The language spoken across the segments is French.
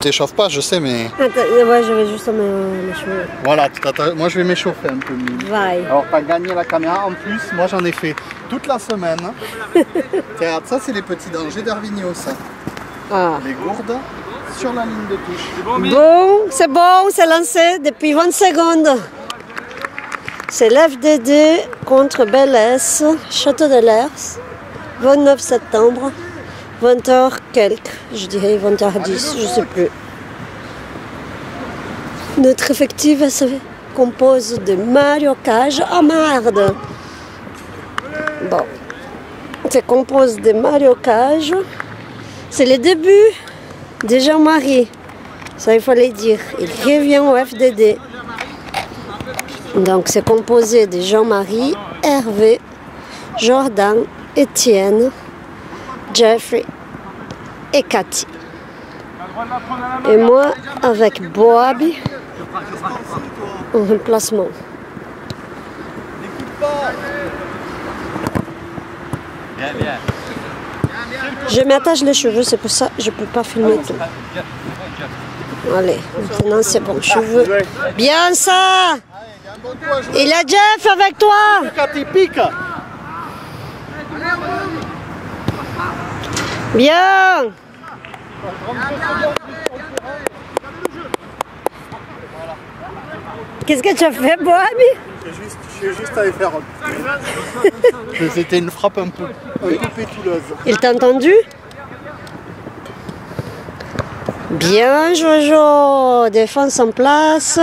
t'échauffes pas, je sais, mais... Attends, ouais, je vais juste mes cheveux. Voilà, moi je vais m'échauffer un peu. Vai. Alors t'as gagné la caméra, en plus, moi j'en ai fait toute la semaine. Regarde, ça c'est les petits dangers d'Arvigno, ça. Ah. Les gourdes sur la ligne de touche. Bon, c'est lancé depuis 20 secondes. C'est l'FDD contre Belles, Château de l'Ers, 29 septembre, 20h quelques, je dirais 20h10, je ne sais plus. Notre effectif se compose de Mario Cage à Marde. Bon, se compose de Mario Cage. C'est le début de Jean-Marie. Ça, il fallait dire. Il revient au FDD. Donc, c'est composé de Jean-Marie, Hervé, Jordan, Étienne, Jeffrey et Cathy. Et moi, avec Boabi, en remplacement. Je m'attache les cheveux, c'est pour ça que je ne peux pas filmer tout. Allez, maintenant c'est bon, cheveux. Bien ça! Il y a Jeff avec toi! Bien! Qu'est-ce que tu as fait, Boabi? Je suis juste allé faire. C'était une frappe un peu pétuleuse. Il t'a entendu? Bien, Jojo. Défense en place.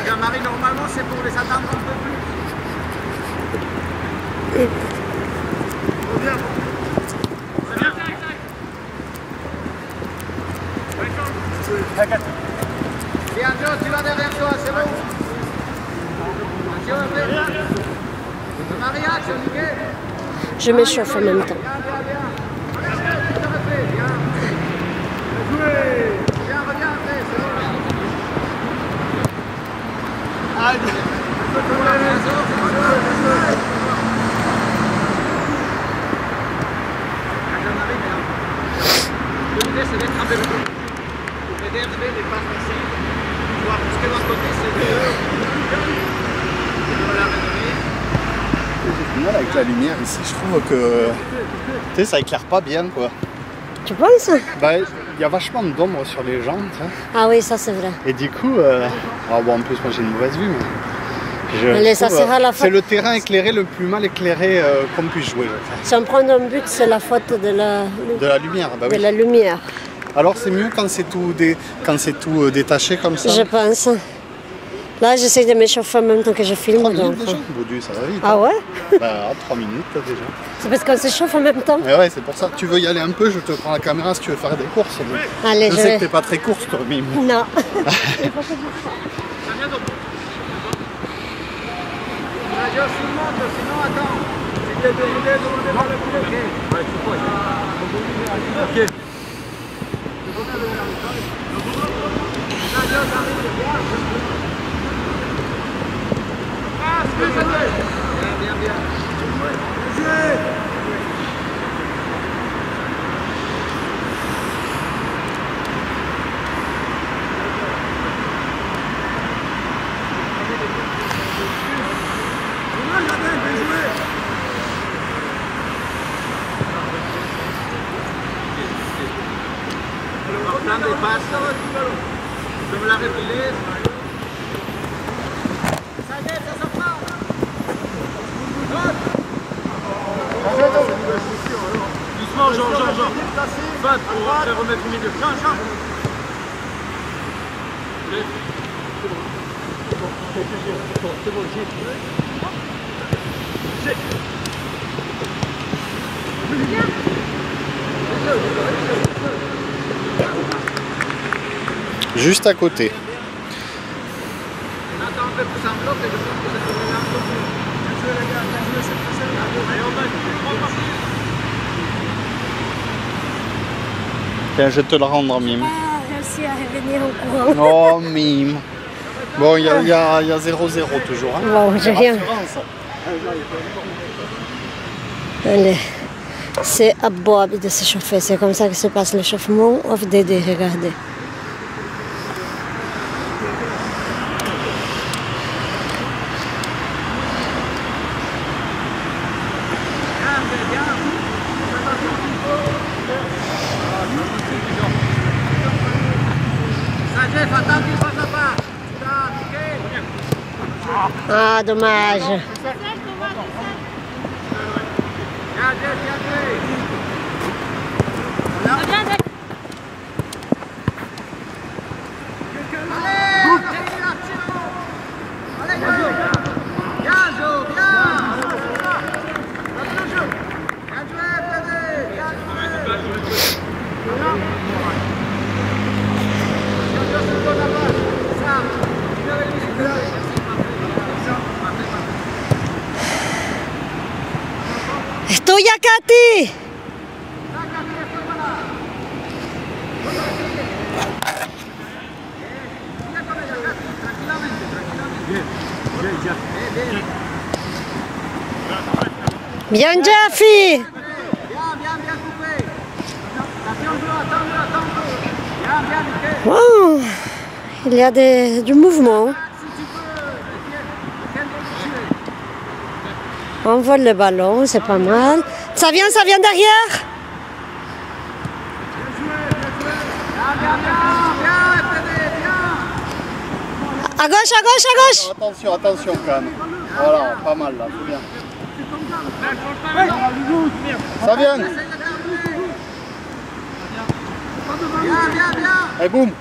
Jean-Marie, normalement, c'est pour les attendre un peu plus. Bien, Joe, tu vas derrière toi, c'est bon. Jean-Marie, action, nickel. Je m'échauffe en même temps. Viens, reviens après, c'est bon. Allez. L'idée, c'est d'être un peu plus. Pour aider Hervé les passes passées. Voir tout ce que de l'autre côté, c'est de... C'est génial avec la lumière ici, je trouve que... Tu sais, ça éclaire pas bien, quoi. Tu penses? Bah, il y a vachement d'ombre sur les gens, tu sais. Ah oui, ça c'est vrai. Et du coup, alors bon, en plus moi j'ai une mauvaise vue, mais Allez, ça sera la faute. c'est le terrain éclairé le plus mal éclairé qu'on puisse jouer. Si on prend un but, c'est la faute de la lumière, bah de oui. la lumière. Alors c'est mieux quand c'est tout, détaché comme ça. Je pense. Là, j'essaie de m'échauffer en même temps que je filme. 3 minutes Donc... déjà, Baudu, ça va vite. Ah ouais? Bah 3 minutes déjà. C'est parce qu'on s'échauffe en même temps. Mais ouais, c'est pour ça. Tu veux y aller un peu, je te prends la caméra si tu veux faire des courses. Allez, je sais que t'es pas très course, toi, Mime. Non. Sinon, attends. C'est de demander par le poulet. Ouais, tu peux. Ok. Bien, bien. Plein de passes, comme la répilée. Ça y est, ça se prend. Doucement, Jean. Fat pour faire remettre au milieu. Jean. C'est bon, j'ai. Juste à côté. On attend un peu plus en bloc et je pense que ça devrait un peu plus. Tiens, je vais te le rendre, Mime. Ah, réussi à revenir en courant. Oh, Mime. Bon, il y a 0-0 toujours. Hein. Bon, j'ai rien. Allez. C'est à Boab de se chauffer. C'est comme ça que se passe l'échauffement of Dédé. Regardez. Ah, dommage. Es tuya, Katy. Bien, Jeffy. Wow. Il y a du mouvement. On vole le ballon, c'est pas mal. Ça vient derrière. À gauche, à gauche, à gauche. Attention, attention quand même. Voilà, pas mal là, c'est bien. Ça vient. Et boum.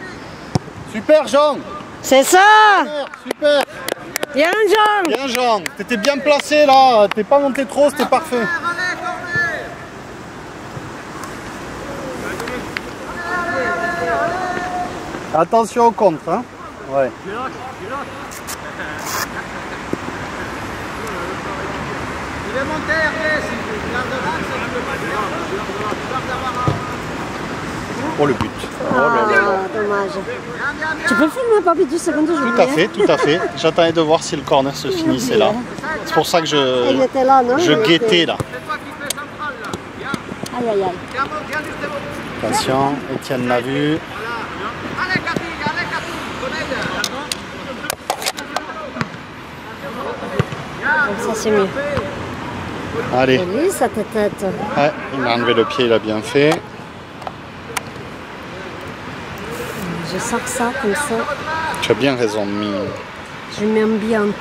Super Jean. C'est ça. Super. Bien, Jean. Bien Jean. T'étais bien placé là. T'es pas monté trop, c'était parfait. Attention au contre, hein. Ouais. Il est monté, Hervé, si tu gardes l'axe, tu peux pas dire. Pour le but. Ah, dommage. Tu peux filmer, papy, 10 secondes, je Tout à fait, tout à fait. J'attendais de voir si le corner se finissait là. C'est pour ça que Il était là, non? je guettais là. C'est toi qui fais central, là. Viens. Aïe, aïe, aïe. Viens, justement. Attention, Étienne l'a vu. Allez, Cathy, Comme ça, c'est mieux. Allez. Joli, sa tête. Ouais, il m'a enlevé le pied, il a bien fait. Je sors ça comme ça. Tu as bien raison, Mimi. Je m'ambiante.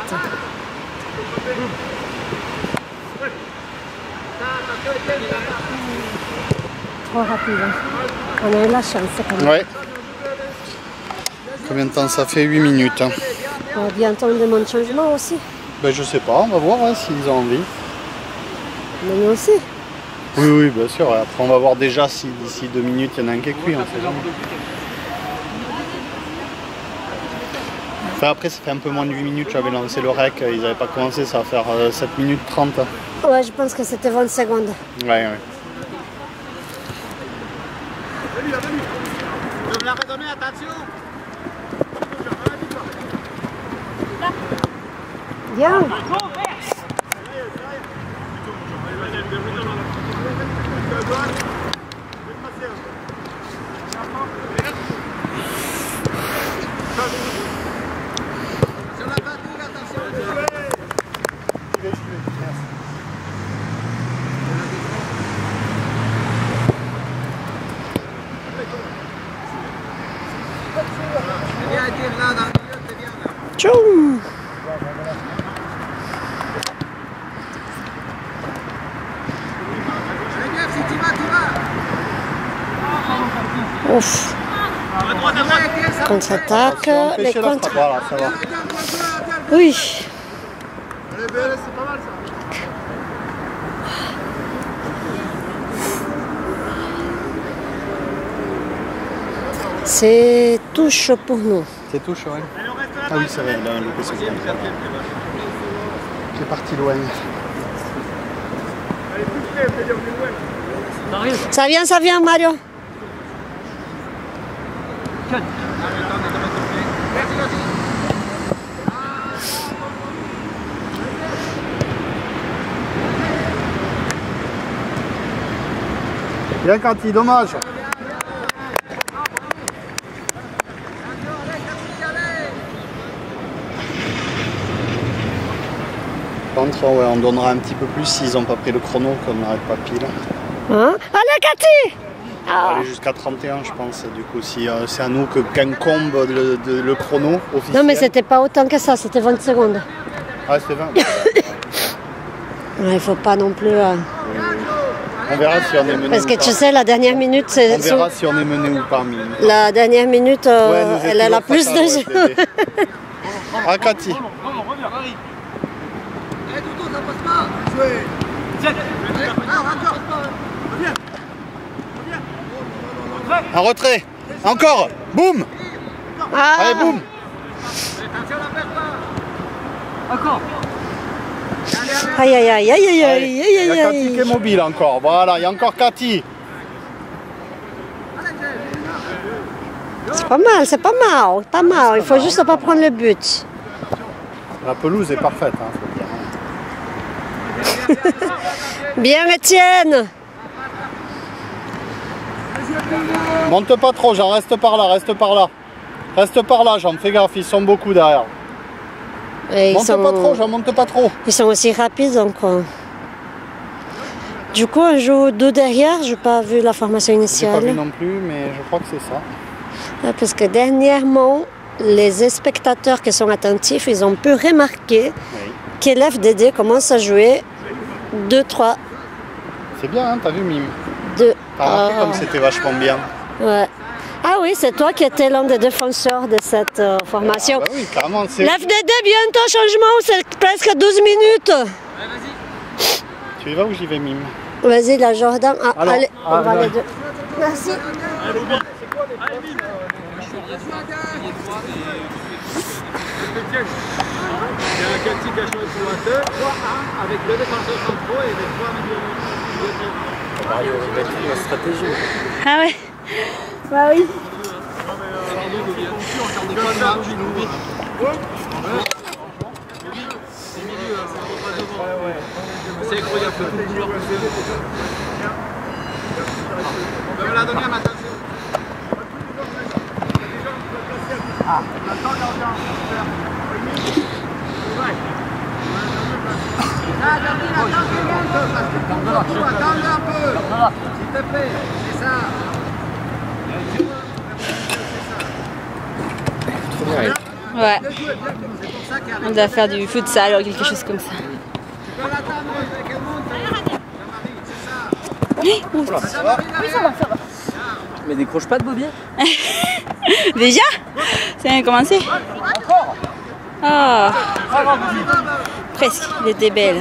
Trop rapide. On a eu la chance quand même. Ouais. Combien de temps ça fait? 8 minutes. Hein. Bientôt on demande changement aussi. Ben, je sais pas, on va voir hein, s'ils ont envie. Mais nous aussi. Oui, oui, bien sûr. Après, on va voir déjà si d'ici 2 minutes il y en a un qui est cuit. On sait jamais. Enfin, après, ça fait un peu moins de 8 minutes. J'avais lancé le rec, ils n'avaient pas commencé, ça va faire 7 minutes 30. Ouais, je pense que c'était 20 secondes. Ouais, ouais. Je me la redonner, attention. Bien. Sur la fatigue, attention. Viens dire là dans le milieu, c'est bien là. Tchoum. Allez, si tu vas, tu vas. Ouf. Contre-attaque. Les contre. Voilà, ça va. Oui. Allez, belle, c'est pas mal ça. C'est touche pour nous. C'est touche, ouais. Ah oui, c'est vrai, il a loupé son coup. Il est parti loin. Ça vient, Mario. Bien Cathy, dommage. Par contre, ouais, on donnera un petit peu plus s'ils n'ont pas pris le chrono, qu'on n'arrête pas pile. Hein? Allez Cathy! On va aller jusqu'à 31 je pense, du coup si c'est à nous qu'incombe le chrono officiel. Non mais c'était pas autant que ça, c'était 20 secondes. Ah c'était 20. Il ne faut pas non plus... On verra si on est mené Parce ou que pas. tu sais, la dernière minute, c'est... On verra si on est mené ou pas. La dernière minute, elle a plus de jeu. Ah Cathy. Un retrait. Encore. Boum. Ah. Allez boum. Encore. Aïe aïe aïe aïe aïe aïe Il y aïe a aïe Cathy qui est mobile encore. Voilà, il y a encore Cathy. C'est pas mal, c'est pas mal, pas mal. Il faut juste pas prendre le but. La pelouse est parfaite, hein, faut dire. Bien Étienne. Monte pas trop, Jean, reste par là, reste par là. Reste par là, Jean, fais gaffe, ils sont beaucoup derrière. Et Monte pas trop, Jean, monte pas trop. Ils sont aussi rapides donc. Du coup, on joue deux derrière, je n'ai pas vu la formation J'ai pas initiale. vu non plus, mais je crois que c'est ça. Parce que dernièrement, les spectateurs qui sont attentifs, ils ont pu remarquer Oui. que l'FDD commence à jouer 2-3. C'est bien, hein, t'as vu Mime? 2. T'as remarqué comme c'était vachement bien. Ouais. Ah oui, c'est toi qui étais l'un des défenseurs de cette formation. Ah bah oui, carrément. L'FDD, bientôt changement, c'est presque 12 minutes. Tu y vas ou j'y vais Mime? Vas-y, la Jordan. Ah, Alors, allez, on va là. les deux. Merci. Il y a un Cathy qui a changé pour la tête, avec le défenseur central et les trois milieux. La stratégie. Ah ouais. Bah oui. C'est incroyable, tout le joueur que c'est. On va la donner à ma table. Attendez un peu, s'il te plaît, c'est ça. Ouais. On doit faire du futsal ou quelque chose comme ça. Oui, ça va, ça va. Mais décroche pas de Bobier. Déjà? Ça vient de commencer? Oh. Presque, il était belle.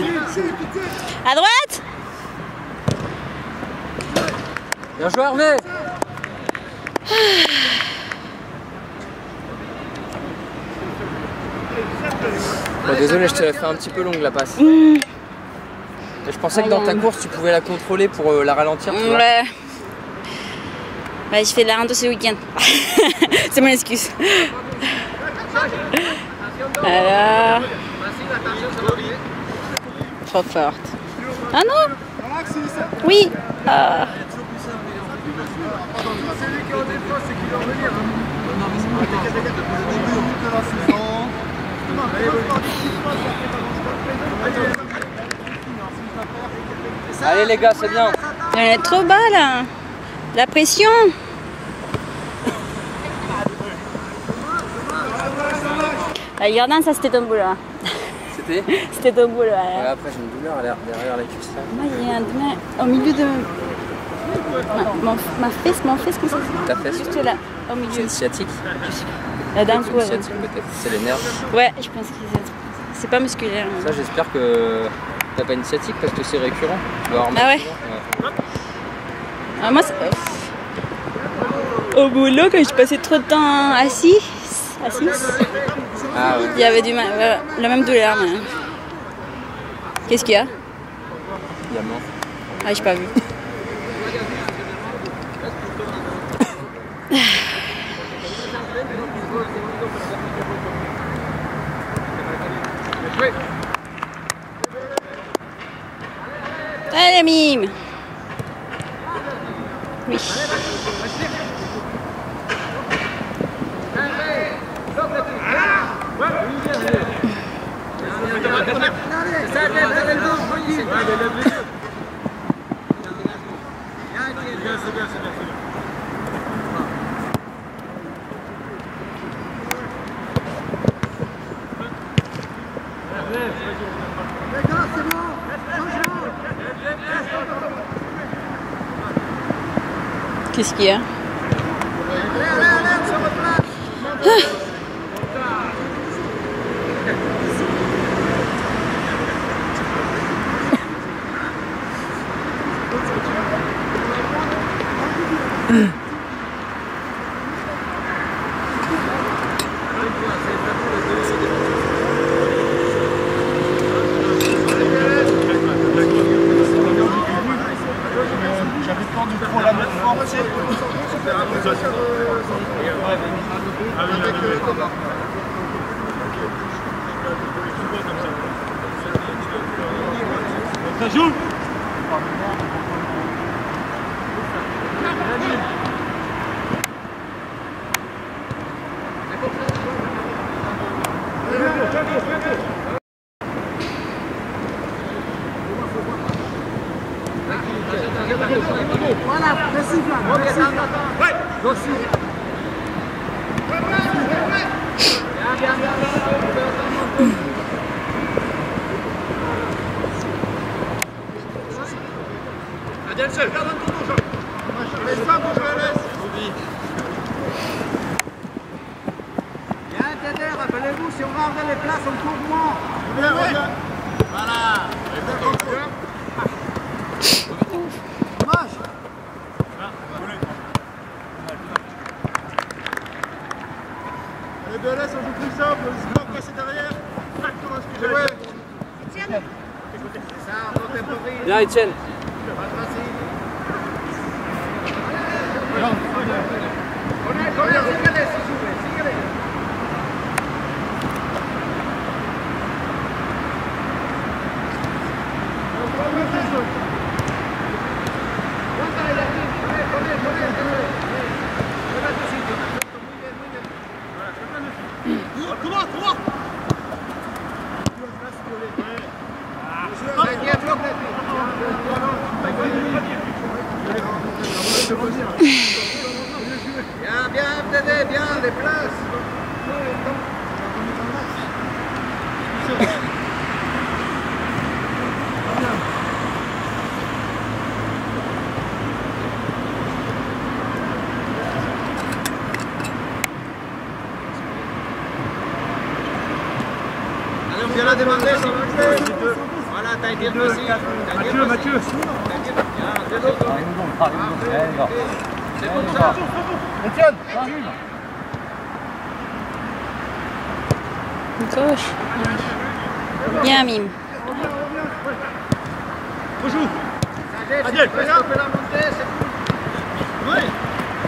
À droite? Bien joué Hervé. Bon, désolé, je te l'ai fait un petit peu longue la passe. Et je pensais que dans ta course, tu pouvais la contrôler pour la ralentir. Tu vois. Ouais. Ouais, je fais de la rando ce week-end. C'est mon excuse. Alors. Trop forte. Ah non? Oui. Ah. Allez les gars, c'est bien. On est trop bas là. La pression. La Jordan, ça c'était ton boulot. Hein. C'était C'était ton boulot. Ouais, Hein. après j'ai une douleur derrière la cuisse là. Moi j'ai un douleur au milieu de ma fesse comme ça. Ta fesse. Juste là, au C'est milieu. une sciatique. Là d'un C'est coup. une sciatique peut-être. C'est les nerfs. Ouais, je pense que c'est pas musculaire. Ça j'espère que t'as pas une sciatique parce que c'est récurrent. Tu dois avoir mal Ah ouais. souvent. Ah, moi, au boulot, quand je passais trop de temps assis, Ah ouais. il y avait du mal, voilà, la même douleur. Mais... Qu'est-ce qu'il y a? Diamant. Ah, j'ai pas vu. Allez, mime! Oui. Qu'est-ce qu'il y a? J'avais peur du pro la mettre fort. Ça joue. Voilà, merci. Rappelez-vous, si on va enlever les places, on court moins. Voilà. Les BLS, on joue plus simple, on se bloque passer derrière. Exactement ce que j'ai fait. C'est ça, on temporise. Bien, Etienne. Bien, bien, Dédé, bien, les places. Allez, on vient la demander, s'il vous plaît. Voilà, t'as été précis. Mathieu. C'est comme ça. Etienne. Gauche. Bien, Mime. Bonjour. Adèle, tu peux stopper la montée, c'est tout. Oui.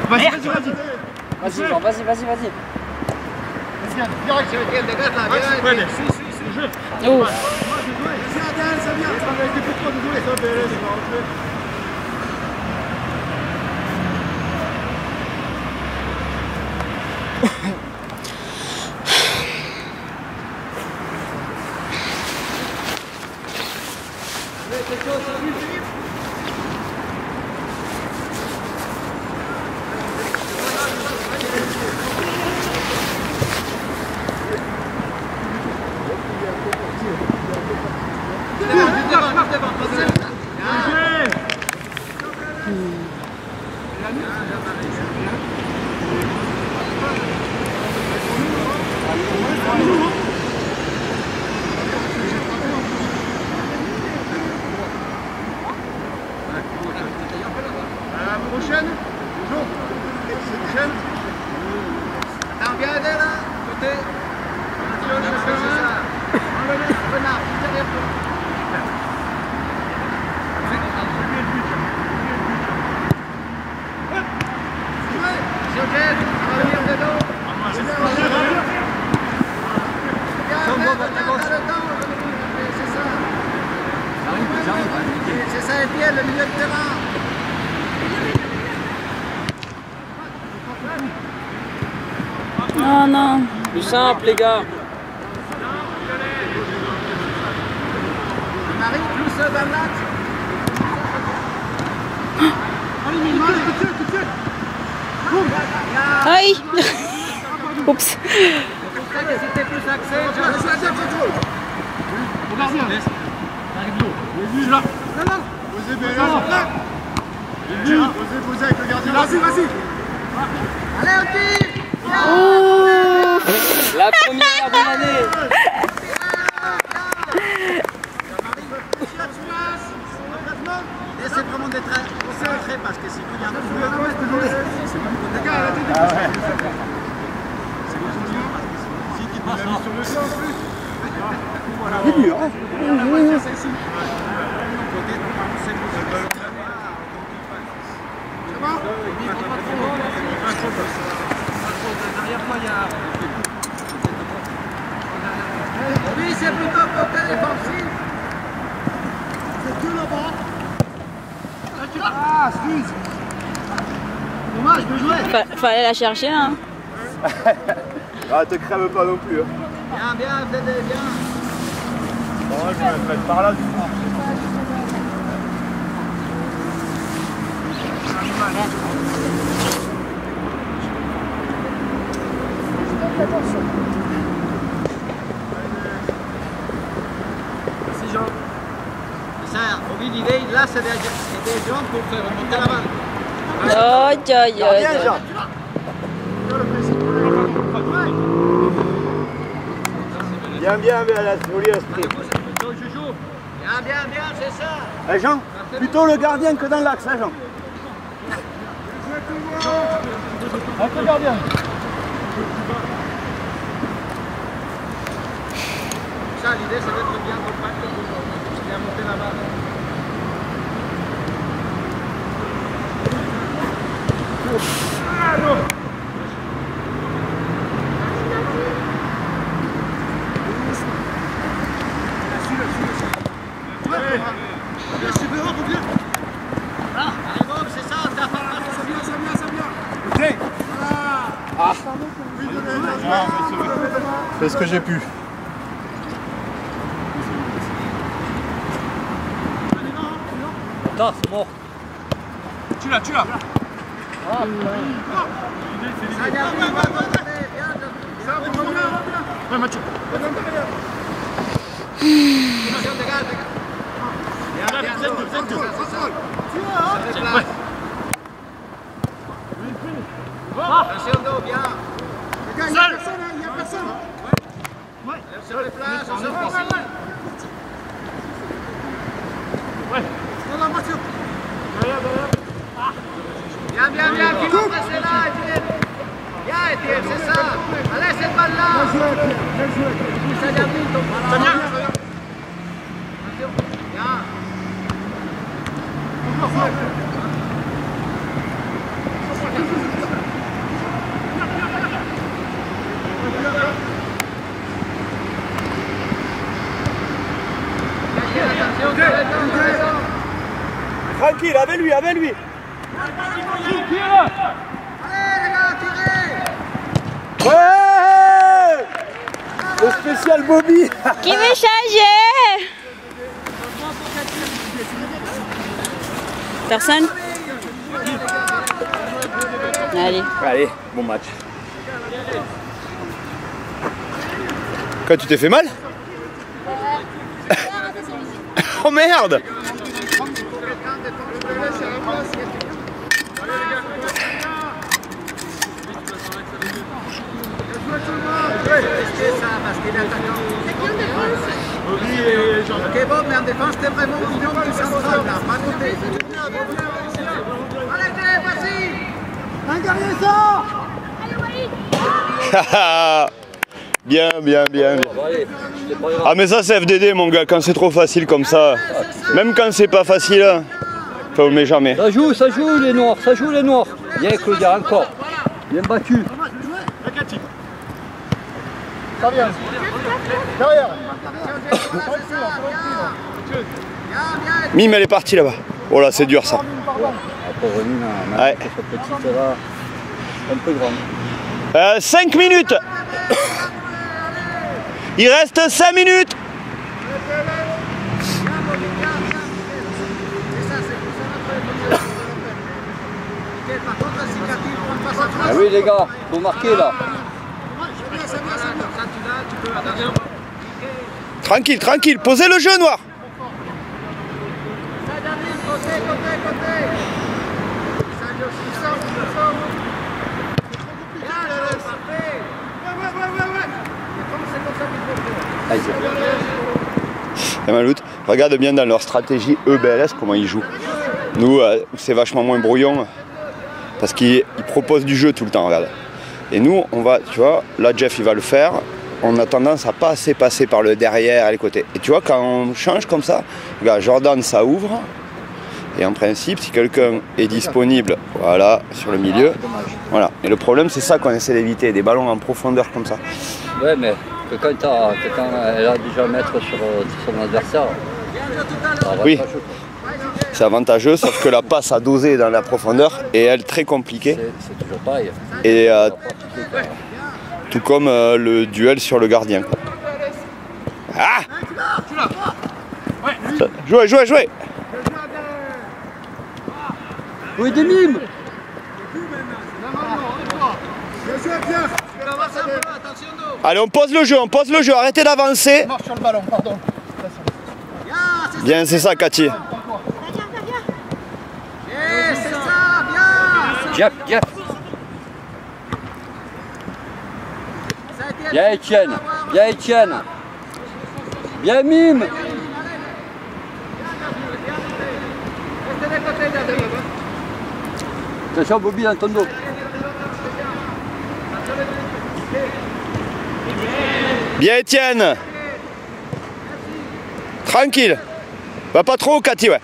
Vas-y, Jean, vas-y. Direct, dégage là, viens. Oh. C'est Adèle, ça vient. Ça va être plus trop de jouer, ça BLS, ça va rentrer. Prochaine. Bonjour. Prochaine. Attends, viens aider là, côté. C'est ça. Renard, derrière toi. C'est ok, on va venir de l'eau. C'est ça. C'est ça, Étienne, le milieu de terrain. Oh non. Plus simple, les gars. Marie, plus dans l'axe. Aïe. Oups. C'était plus axé. Regardez. Arrive là. Posez avec le gardien. Vas-y. Allez, on tire. La première, bonne année. Essayez vraiment d'être concentré parce que sinon il y a un peu de si tu passes sur le champ en plus. C'est dur, hein. Oui, c'est plutôt côté défensif. C'est tout là-bas. Ah, excuse. Dommage, bien joué. Fallait la chercher, hein. Ah, te crève pas non plus. Hein. Bien, vous êtes bien. Bon, je vais me mettre par là du coup. Merci Jean. Ça, au vu l'idée, là c'est des gens pour faire remonter la balle. Aïe. Bien, Jean. Bien, joli esprit. Bien, c'est ça. Eh Jean, plutôt le gardien que dans l'axe, hein Jean. Avec le gardien. Ça, l'idée c'est d'être bien compact pour bien monter la balle. Fais ce que j'ai pu. Attends, c'est mort. Tu l'as. Ouais, Mathieu. Attention d'eau, bien. Il n'y a personne. Ouais. Sur les places, on sort ici. Ouais. Non, Mathieu. Bien, qui va passer là, Etienne. Bien, Etienne, c'est ça. Allez, cette balle-là. Bien joué. Ça vient vite, donc voilà. Ça vient. Attention, bien. Tranquille, avec lui. Allez, les gars, tirez. Ouais, le spécial Bobby. Qui veut changer? Personne? Allez, bon match. Quoi, tu t'es fait mal? Oh merde! Ok, bon, mais en défense, t'es vraiment mignon du central, là, pas côté. Allez, vas-y. Un gardien sort. Bien. Ah mais ça c'est FDD mon gars, quand c'est trop facile comme ça, même quand c'est pas facile, ça vous le met jamais. Ça joue les noirs, Bien Claudia, encore. Bien battu. Ça vient. Derrière. Mime elle est partie là-bas. Oh là c'est dur ça. Pauvre Nina, ouais. cette petite là, un peu grande. 5 minutes. Il reste 5 minutes. Ah oui les gars, faut marquer là. Tranquille, tranquille, posez le jeu noir. Et Malout, regarde bien dans leur stratégie EBLS comment ils jouent. Nous, c'est vachement moins brouillon parce qu'ils proposent du jeu tout le temps, regarde. Et nous, on va, tu vois, là Jeff il va le faire. On a tendance à pas assez passer par le derrière et les côtés. Et tu vois, quand on change comme ça, regarde, Jordan ça ouvre. Et en principe, si quelqu'un est disponible, voilà, sur le milieu, voilà. Et le problème, c'est ça qu'on essaie d'éviter, des ballons en profondeur comme ça. Ouais, mais quand elle a déjà un mètre sur son adversaire, oui, c'est avantageux, sauf que la passe à doser dans la profondeur est elle très compliquée. C'est toujours pareil. Et tout comme le duel sur le gardien. Ah! Jouez, jouez, jouez! Oui, des mimes. Allez, on pose le jeu, arrêtez d'avancer. Sur le ballon, pardon. Bien, c'est ça, Cathy. C'est ça, bien. Jeff. Bien Etienne. Bien mime. Attention Bobby dans ton dos. Bien, Étienne. Tranquille. Va pas trop, Cathy, ouais.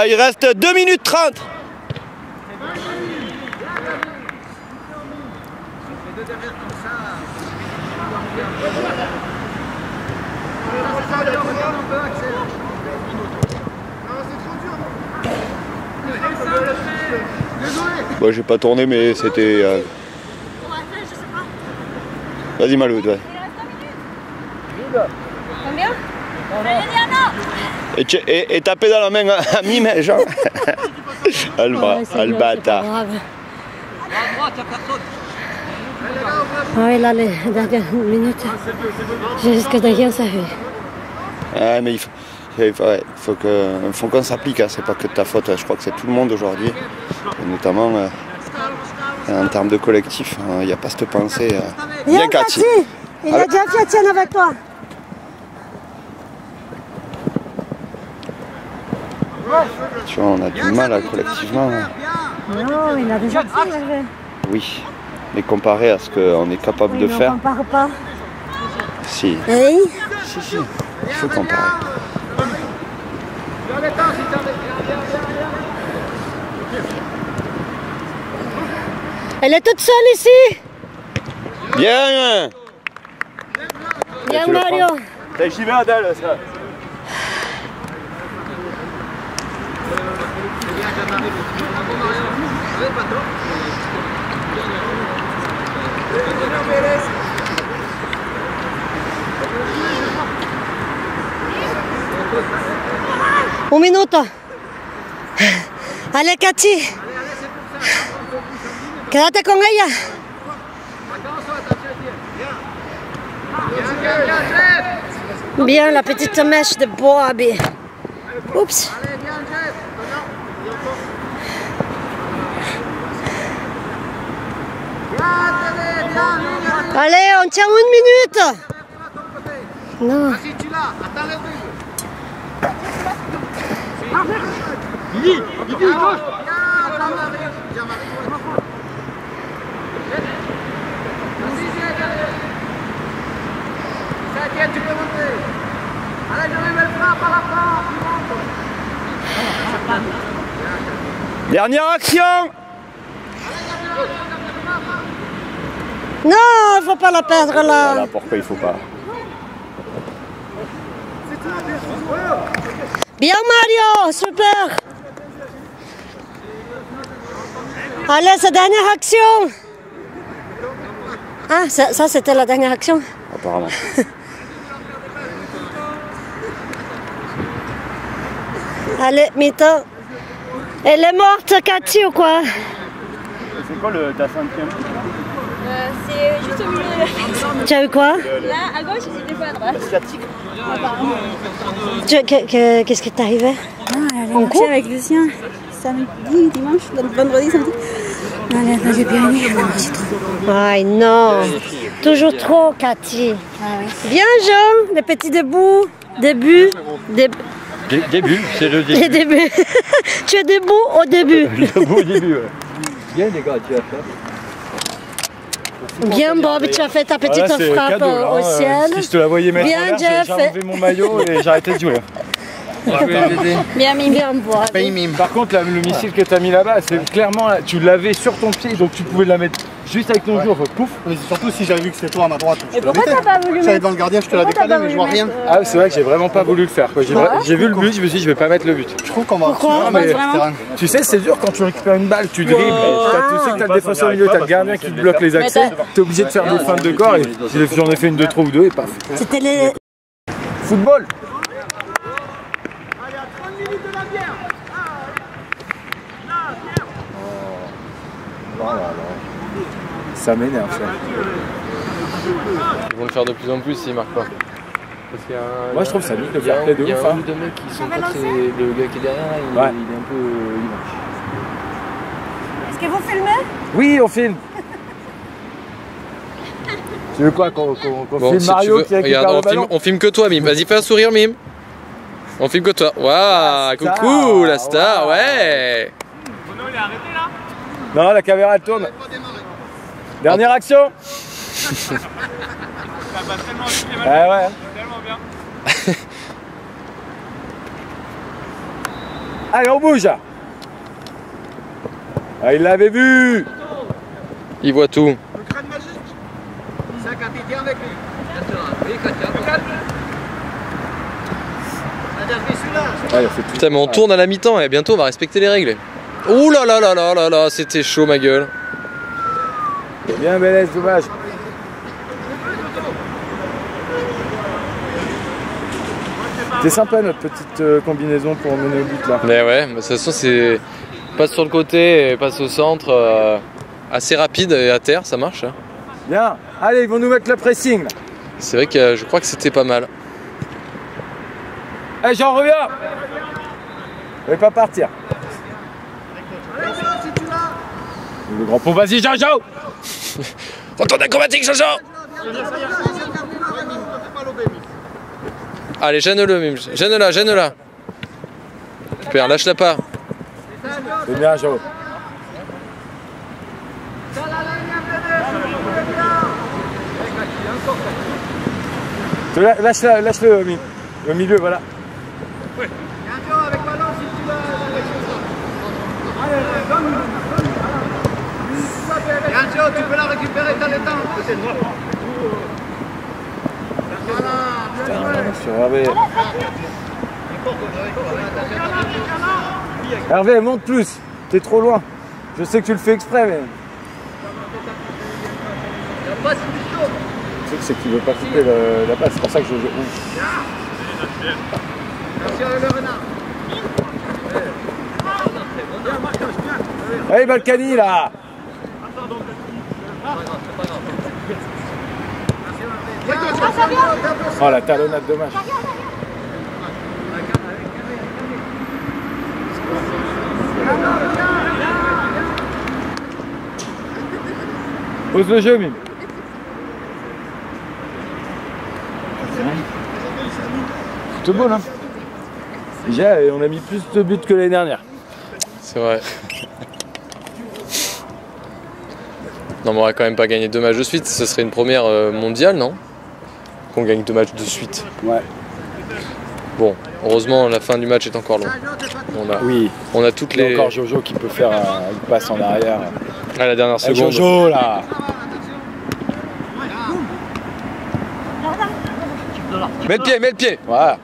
Il reste 2 minutes 30. Bon, j'ai pas tourné, mais c'était... Vas-y, Maloud, ouais. Combien? Et taper dans la main à Mime, genre. Le bâtard. Oui, là, les dernières minutes, j'ai jusqu'à derrière, ça fait. Ah, mais il faut qu'on s'applique, hein. C'est pas que de ta faute, je crois que c'est tout le monde aujourd'hui, notamment en termes de collectif, il n'y a pas cette pensée. Viens, Cathy, il a déjà fait Etienne avec toi. Tu vois, on a du mal collectivement. Non, il a déjà fait. Oui, mais comparé à ce qu'on est capable de faire. On ne compare pas. Si. Hey. Si, il faut comparer. Elle est toute seule ici. Bien. Bien, Mario. J'y vais, Adèle, ça. Un minuto. Allez, Cathy. Quédate con ella. Bien, la petite mèche de bois. Oups. Allez, on tient 1 minute. Non. Tu peux monter. Allez, je vais le frappe à la fin. Dernière action. Non, il faut pas la perdre là. Voilà pourquoi il faut pas. Bien Mario, super. Allez, c'est dernière action. Ah, ça c'était la dernière action. Apparemment. Allez, mi-temps. Elle est morte, Cathy, ou quoi? C'est quoi ta cinquième? C'est juste au milieu de la fête. Tu as eu quoi? Là, à gauche, c'était pas à droite. Qu'est-ce qui t'est arrivé? On court avec Lucien. Samedi, dimanche, vendredi, samedi. Non, là, j'ai bien aimé. Aïe, non. Toujours trop, Cathy. Ah, oui. Bien, Jean, le petit debout. Début. Début, c'est le début. Les débuts. Tu es debout au début. Debout au début, ouais. Bien les gars, tu as fait. Bien, Bob, tu as fait ta petite frappe au ciel. Si je te la voyais mettre Bien, en l'air, Jeff. j'ai enlevé mon maillot et j'ai arrêté de jouer. Bien, Mimi. Bien, Bob. Par contre, le missile que tu as mis là-bas, c'est clairement, tu l'avais sur ton pied, donc tu pouvais la mettre juste avec ton jour, pouf. Mais surtout si j'avais vu que c'était toi à ma droite. Et pourquoi t'as pas voulu J'allais mettre? devant le gardien, je te la décalé, mais je vois rien. Ah, c'est vrai que j'ai vraiment pas voulu le faire. J'ai vu le but, je me suis dit, je vais pas mettre le but. Je trouve qu'on va. Pourquoi? mais terrain. tu sais, c'est dur quand tu récupères une balle, tu dribbles, tu sais que t'as le défenseur au milieu, t'as le gardien qui te bloque les accès, t'es obligé de faire des feintes de corps et j'en ai fait une, deux, trois ou deux et paf. C'était les... Football. Ça m'énerve ça. Ils vont le faire de plus en plus s'ils marquent pas. Parce qu'il y a un, Moi je trouve ça nique de il y a faire un, play de il y a ouf. un Hein. ou deux mecs qui sont pas très... Le gars qui est derrière, là, il est un peu... Il marche. Est-ce que vous filmez? Oui, on filme. Tu veux quoi qu'on Bon, filme si Mario tu veux, qui récupère regarde, le ballon? on filme que toi, Mime. Vas-y, fais un sourire, Mime. On filme que toi. Waouh, coucou, la star, ouais. Non, la caméra elle tourne. Dernière action. Ah ouais. Allez, on bouge. Ah, il l'avait vu. Il voit tout. Ça, Cathy, tiens avec lui. Oui, Katia. Ah, il a fait tout. Putain, mais on tourne à la mi-temps et bientôt on va respecter les règles. Ouh là là là là là là, c'était chaud ma gueule. Bien, Bélès, dommage. C'est sympa notre petite combinaison pour mener au but là. Mais ouais, de toute façon c'est passe sur le côté et passe au centre, assez rapide et à terre, ça marche. Hein. Bien, allez, ils vont nous mettre le pressing là. C'est vrai que je crois que c'était pas mal. Allez, j'en reviens. Je vais pas partir. Le grand pont, vas-y, Jojo. Retourne acrobatique, Jojo. Allez, gêne-le, Mime. Gêne-la, gêne-la. Super, lâche-la pas. C'est bien, Joe. Lâche-le, Mime. Au milieu, voilà. Avec ballon, si tu vas. Gancho, tu peux la récupérer, t'as le temps. Sur Hervé. Hervé, monte plus. T'es trop loin. Je sais que tu le fais exprès, mais. Le truc, c'est qu'il veut pas couper la passe. C'est pour ça que je joue. Allez, Balkany, là. Oh, la talonnade, dommage. Pose le jeu, Mime. Football, hein. Déjà, on a mis plus de buts que l'année dernière. C'est vrai. Non, mais on va quand même pas gagner 2 matchs de suite. Ce serait une première mondiale, non? Qu'on gagne 2 matchs de suite. Ouais. Bon, heureusement, la fin du match est encore longue. On a toutes Il y a les. encore Jojo qui peut faire une passe en arrière. À la dernière Avec seconde. Jojo, là. Mets le pied, mets le pied. Voilà.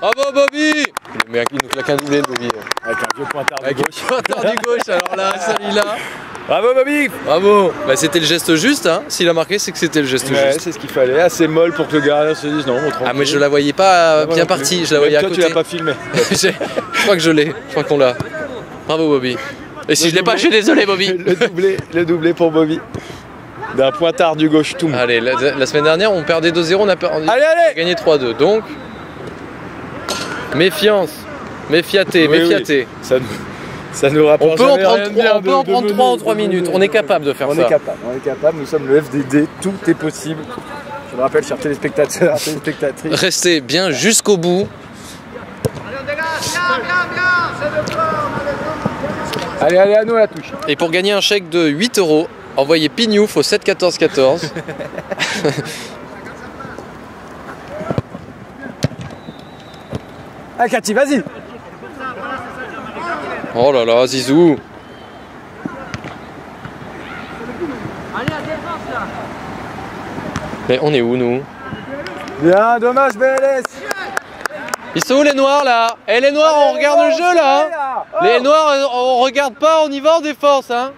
Bravo Bobby. Le mec il nous claque un doublé Bobby. Avec un vieux pointard de gauche. Pointard du gauche, alors là, celui-là. Bravo Bobby. Bravo. Bah, c'était le geste juste, hein. S'il a marqué, c'est que c'était le geste juste. C'est ce qu'il fallait, assez molle pour que le gardien se dise non, on Ah mais je la voyais pas bien partie, je la voyais à côté. Toi tu l'as pas filmé. Je crois que je l'ai, je crois qu'on l'a. Bravo Bobby. Et si je l'ai pas, je suis désolé Bobby. Le doublé pour Bobby. D'un pointard du gauche tout. Allez, la semaine dernière on perdait 2-0, on a gagné 3-2. Donc, méfiance, méfiaté, méfiaté. Oui. Ça nous rapporte. On peut en prendre 3 en 3 minutes, on est capable de faire ça. On est capable, nous sommes le FDD, tout est possible. Je le rappelle, chers téléspectateurs, téléspectatrices. Restez bien jusqu'au bout. Allez, à nous à la touche. Et pour gagner un chèque de 8 €, envoyez Pignouf au 7 14 14. Ah Cathy, vas-y. Oh là là, Zizou. Mais on est où nous? Bien, dommage BLS. Ils sont où les noirs là? Eh les noirs, on regarde le jeu là, hein. Les noirs, on regarde pas, on y va en défense hein.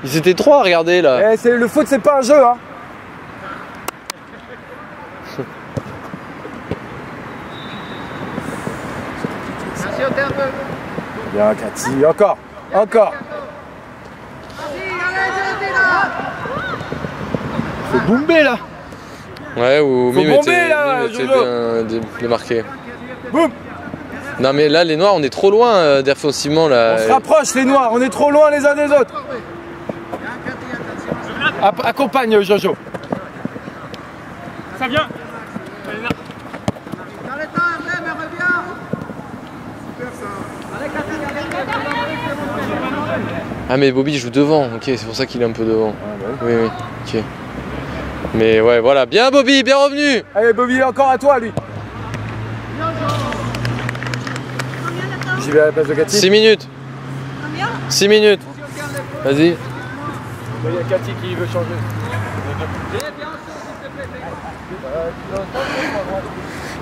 Ils étaient 3 à regarder là. Eh, le foot c'est pas un jeu hein. Bien Cathy, encore. Faut bomber là. Ouais, ou Mime était bien de marquer. Boum. Non mais là les noirs on est trop loin défensivement là. On se rapproche les noirs, on est trop loin les uns des autres. Accompagne Jojo. Ça vient. Ah mais Bobby joue devant, ok, c'est pour ça qu'il est un peu devant. Ah, ouais. Oui, ok. Mais ouais, voilà, bien Bobby, bien revenu. Allez Bobby, encore à toi lui. J'y vais à la place de Cathy. 6 minutes. 6 minutes. Vas-y. Il y a Cathy qui veut changer.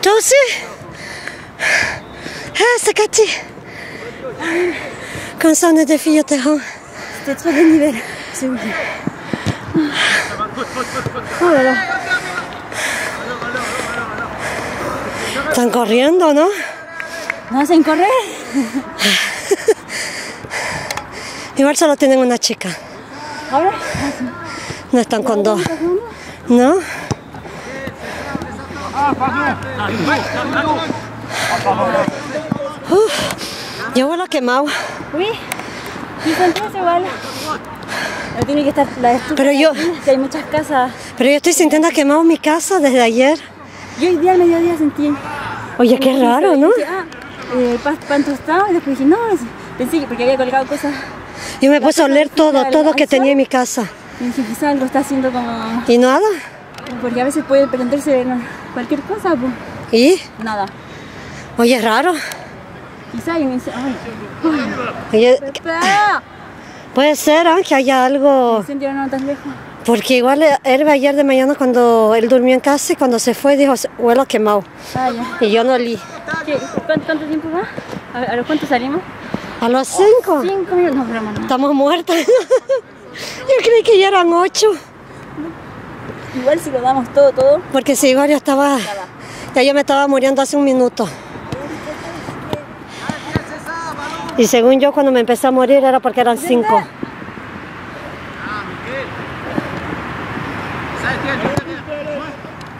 Toi aussi? Ah, c'est Cathy. Comme ça, on est des filles au terrain. C'était trop de nivel. C'est ouf. Oh là là. Están corriendo, ¿no? No hacen correr. Igual solo tienen una chica. Ahora. No están con dos. ¿No? Yo huelo quemado. Oui. Y son todos igual. No tiene que estar la estufa. Pero yo, que hay muchas casas. pero yo estoy sintiendo quemado mi casa desde ayer. Yo hoy día al mediodía sentí. Oye, qué raro, ¿no? Pan tostado y después dije, no, pensé que porque había colgado cosas. Yo me puse a oler todo que tenía en mi casa. Y dije, quizás algo está haciendo como. ¿Y nada? Porque a veces puede prenderse cualquier cosa, pues. ¿Y? Nada. Oye, es raro. Quizás hay un incendio. Oye, puede ser que haya algo. Incendio no tan lejos. Porque igual él ayer de mañana cuando él durmió en casa y cuando se fue dijo, huelo quemado. Ah, ya. Y yo no olí. ¿Cuánto tiempo va? ¿A los cuántos salimos? A los 5. 5 minutos, no, broma, no. Estamos muertas. Yo creí que ya eran 8. Igual si lo damos todo. Porque si igual ya yo me estaba muriendo hace un minuto. Y según yo cuando me empecé a morir era porque eran 5.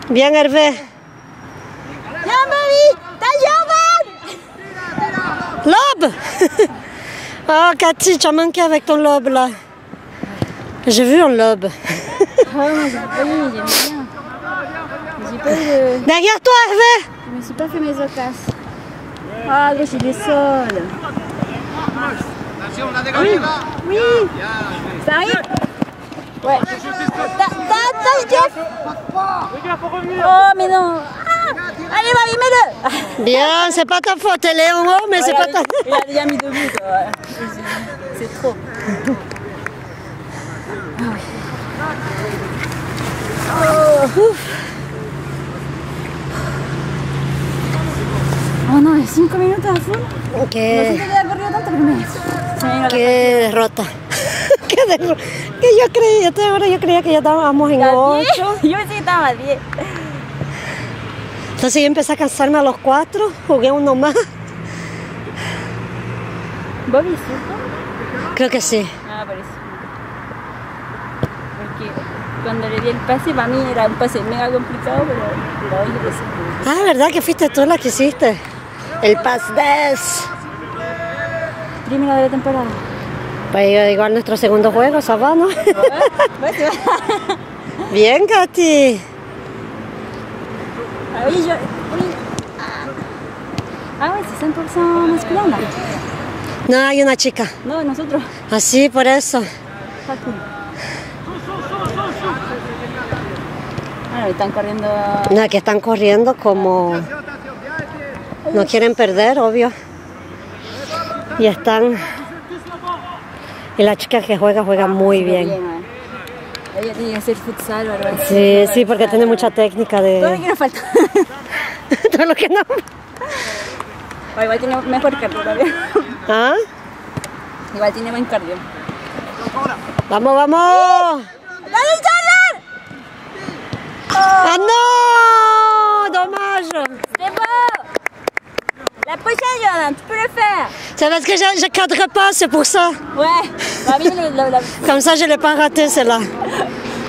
Bien, Hervé. ¡Ya me vi! ¡Está joven! Lobe. Oh, Cathy, tu as manqué avec ton lobe là. J'ai vu un lobe. Ah, j'aime bien. J'ai pas eu de... Derrière toi, Hervé. Je me suis pas fait mes ocas. Ah, là, j'ai des sols. Oui. Ça arrive? Ouais. T'as, Jeff. Oh, mais non. Ah. Allez, Bobby, mets-le. Bien, c'est pas ta faute, elle est en haut, mais c'est pas ta faute. Il a déjà mis 2 buts. C'est trop. Oh no, es 5 minutos a full. No sé Qué, que haya corrido tanto, pero se me vino la qué derrota. Que yo creía que ya estábamos en 8. Yo pensé que estaba a 10. Entonces yo empecé a cansarme a los 4, jugué uno más. ¿Bobby es zurdo? Creo que sí. Ah, por eso. Porque cuando le di el pase, para mí era un pase mega complicado, pero hoy lo hice. Ah, ¿verdad que fuiste tú la que hiciste? El pass des. Primero de la temporada. Pues igual nuestro segundo juego, ça va, ¿no? Bien, Katy. Ah oui, Ah ouais, c'est 100% masculin là. No, hay una chica. No, nosotros. Así, por eso. Está cool. Bueno, están corriendo. No, que están corriendo como... No quieren perder, obvio. Y están... Y la chica que juega muy bien. Ella tiene que hacer futsal o algo así. Sí, sí, porque tiene mucha técnica de... Todo lo que nos falta. Todo lo que no... O igual tiene mejor cardio también. ¿Ah? Igual tiene buen cardio. ¡Vamos, vamos! ¡Dale, Charles! ¡Ah, no! Dommage! C'est beau! La prochaine, Jordan, tu peux le faire! C'est parce que je cadre pas, c'est pour ça. Ouais, bah, bien, Comme ça, je l'ai pas raté, celle-là.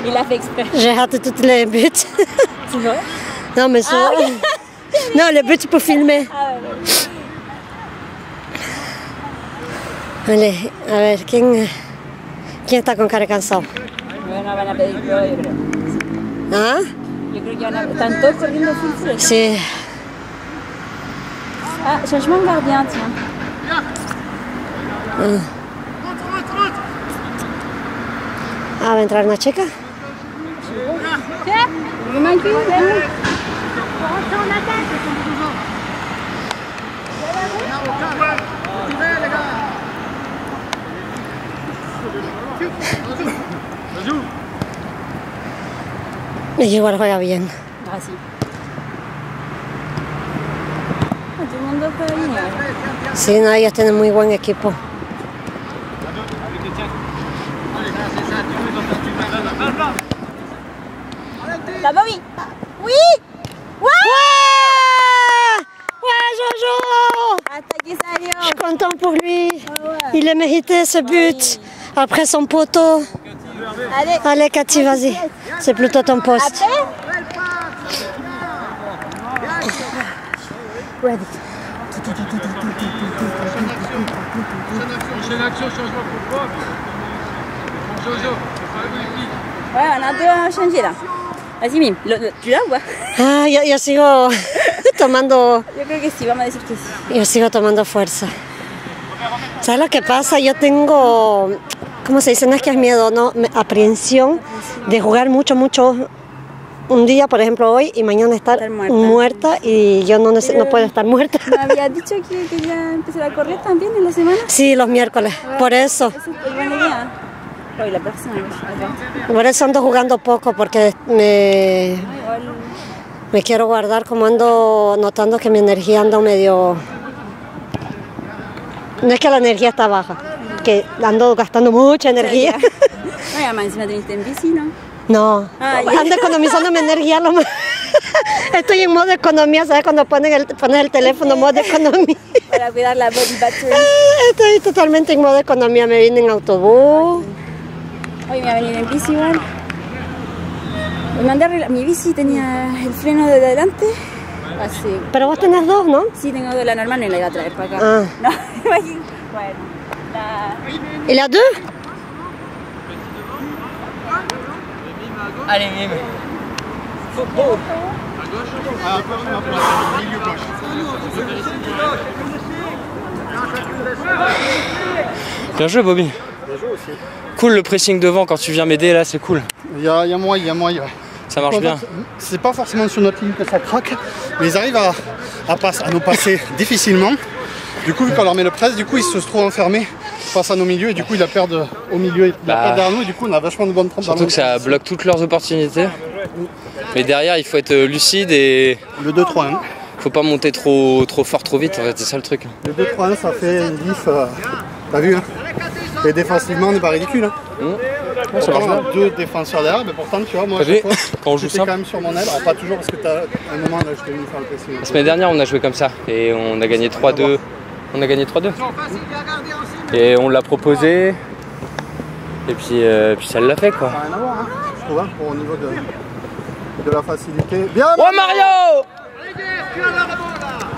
Il a fait exprès. J'ai raté tous les buts. C'est vrai? Non, mais ça... Ah, oui. Non, les buts, tu peux filmer. Ah, ouais. Allez, a ver, ¿quién está con cara cansado? Bueno, van a pedir prueba, yo creo. ¿Ah? Yo creo que están todos corriendo full. Sí. Ah, changement de gardien, tiens. Ah, ¿va a entrar una chica? Tiens, vous m'inquiétez, ven. Ella igual juega bien. Ah, sí. Ah, todo el mundo juega bien. Sí, no, ellos tienen muy buen equipo. La Bobby. Oui. Ouais! Ouais, Jojo! Hasta que salió. Je suis content pour lui. Ah ouais. Il a mérité ce but. Après son poteau. Allez. Allez, Cathy, vas-y. C'est plutôt ton poste. Ready. Prochaine action, changement pour Bob. Jojo, Ouais, on a deux changés là. Vas-y, Mim. Tu l'as ou pas? Ah, yo sigo tomando... Yo creo que sí, vamos a decir que sí. Yo sigo tomando fuerza. ¿Sabes lo que pasa? Yo tengo, ¿cómo se dice? No es que es miedo, no, aprehensión de jugar mucho un día, por ejemplo hoy, y mañana estar muerta y yo no puedo estar muerta. ¿Me habías dicho que quería empezar a correr también en la semana? Sí, los miércoles, por eso. Eso es buena idea. Hoy la próxima. Por eso ando jugando poco, porque me quiero guardar, como ando notando que mi energía anda medio... No es que la energía está baja, que ando gastando mucha energía. Ay, además encima teniste en bici, ¿no? No, ando economizando mi energía. Estoy en modo economía, ¿sabes? Cuando pones el teléfono en modo economía. Para cuidar la body battery. Estoy totalmente en modo economía, me vine en autobús. Hoy me voy a venir en bici igual. Me mandé a arreglar. Mi bici tenía el freno de adelante. Así. Pero vos tenés dos, ¿no? Sí, tengo de la normal y la iba a traer para acá. Ah. No, imagino. Bueno. ¿Y la deux? Allez, Mim. Bien joué, Bobby. Cool le pressing devant quand tu viens m'aider là, c'est cool. Il y a moyen. Ça marche bien. C'est pas forcément sur notre ligne que ça craque, mais ils arrivent à nous passer difficilement. Du coup, vu qu'on leur met le press, du coup, ils se trouvent enfermés face à nos milieux et du coup, ils la perdent au milieu, ils la perdent derrière nous et du coup, on a vachement de bonnes trompes. Surtout que ça bloque toutes leurs opportunités. Mais derrière, il faut être lucide et... Le 2-3-1. Faut pas monter trop fort, trop vite, en fait, c'est ça le truc. Le 2-3-1, ça fait une diff, t'as vu, hein. Et défensivement, on n'est pas ridicule. Hein. Ouais, ça marche bien. Deux défenseurs derrière, mais pourtant, tu vois, moi, quand on joue j'étais simple. quand même sur mon aile. Alors, pas toujours, parce que t'as un moment, là, je t'ai venu faire le pressing. La semaine dernière, on a joué comme ça et on a gagné 3-2. On a gagné 3-2. Et on l'a proposé. Et puis ça l'a fait, quoi. Ça n'a rien à voir, hein, je trouve, hein, au niveau de la facilité. Bien, oh Mario!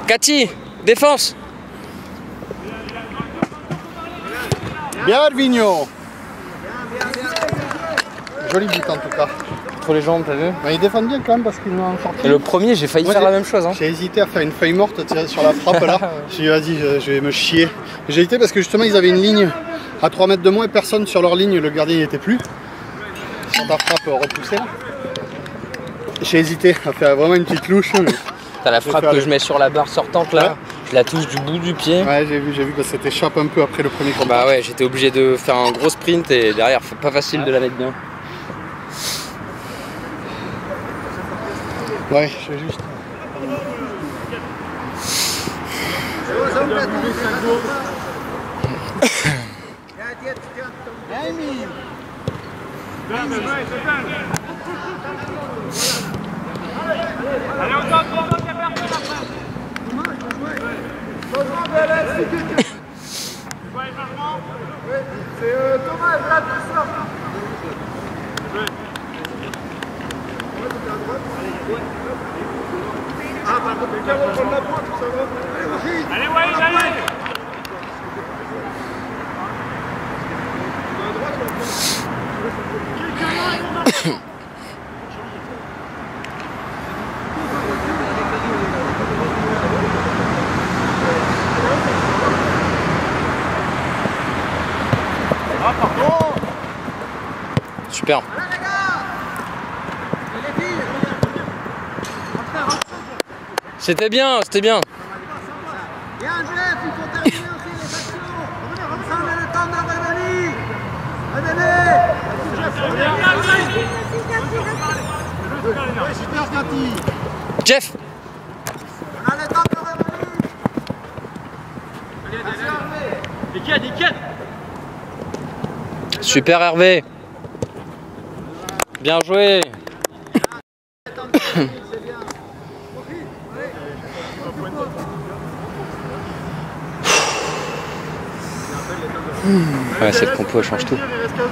Cathy, défense! Bien, Alvigno. Joli but en tout cas. Entre les jambes, t'as vu? Ils défendent bien quand même parce qu'ils l'ont sorti. Et le premier, j'ai failli faire la même chose. Hein. J'ai hésité à faire une feuille morte sur la frappe là. J'ai dit vas-y, je vais me chier. J'ai hésité parce que justement ils avaient une ligne à 3 mètres de moins et personne sur leur ligne, le gardien n'y était plus. Sur ta frappe repoussée là. J'ai hésité à faire vraiment une petite louche. T'as la frappe que je mets sur la barre sortante là. Ouais. Je la touche du bout du pied. Ouais, j'ai vu parce que ça t'échappe un peu après le premier contact. Bah ouais, j'étais obligé de faire un gros sprint et derrière, pas facile de la mettre bien. Ouais, je fais juste. Allez, on donne, c'est Thomas, là, tout ça. Ah, par contre, quelqu'un va prendre la pointe, ça va. Allez, Walid, allez. Super. C'était bien, c'était bien. Bien, Jeff, il faut terminer aussi les actions. Ça, on a le temps de revenir. Revenez. Super, Cathy. Jeff. On a le temps de revenir. Nickel. Super, Hervé. Bien joué. Ouais, cette compo elle change tout.